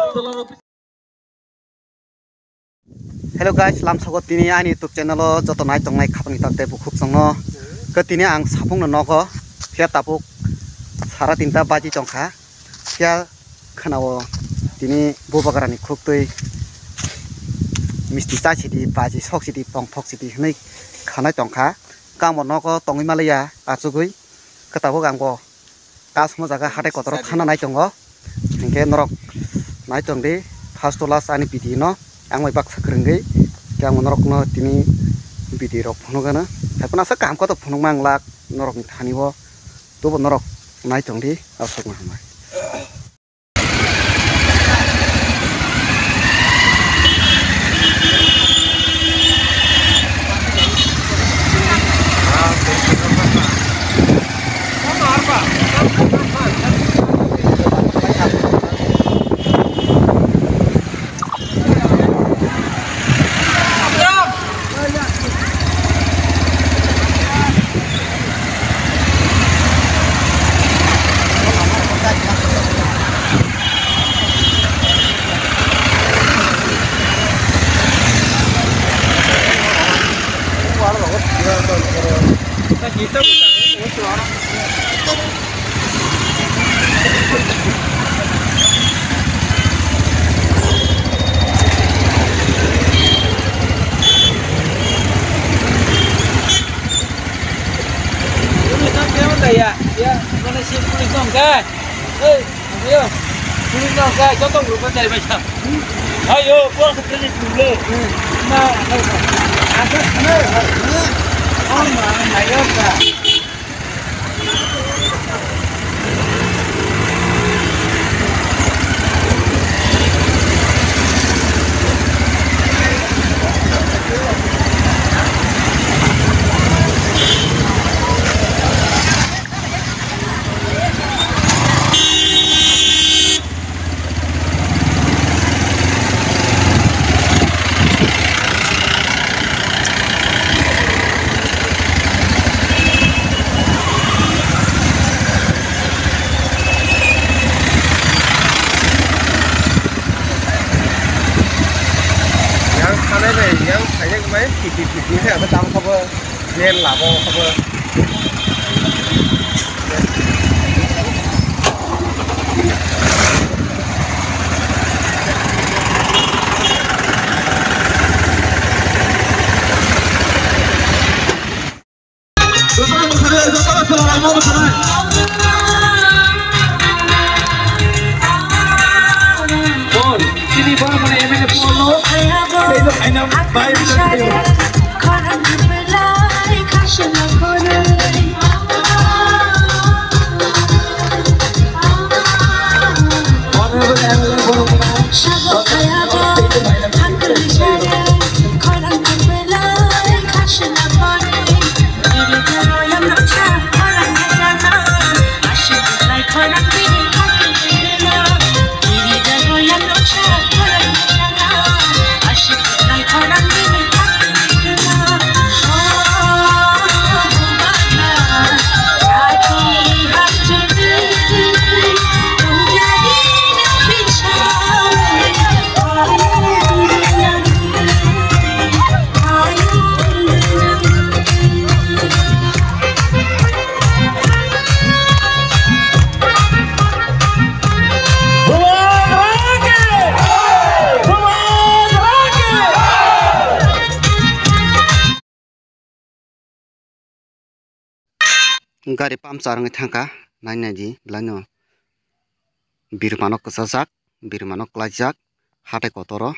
Hello guys, lam sagot tini ani YouTube channel joto nai tongnai khapang tante bukhuk songno ke tini ang sapung no nogo sia tapuk sara tinta baji tongkha sia khanao tini bobagarani khuktui misti sa chidi baji sok chidi pong phok chidi hnai khanai tongkha kamo nogo tongui malaya achugui katabo gangbo kasmo jaga hate kotoro thana nai tongo hingke norok nai tongdi first to last ani pidi no ang mai bak sakrenggai yang menorok no tini bidi rok phonogana haipuna sa kam ko to phonong manglak norok ni thani bo to bo norok nai tongdi asok ma hamai Ya, mana sih kulit dong kan? Ayo, kulit dong kan? Contoh lupa cari macam. Ayo, buang seperti dulu. Nah, ada mana? Oh, mana ayo kan? Yang kayaknya kemarin tipi-tipi saya betul apa gen labo apa ini baru mana yang ini polo itu hanya baik saja korang berbelai kasih lakonan sabuk kaya aku saja korang berbelai kasih lakonan ini kalau yang nak cak korang kerana asyik like korang pilih kaki berbelai ini kalau yang nak cak gari pamchar ngai thangka naina ji lano birmanok kasajak birmanok klajak hate kotoro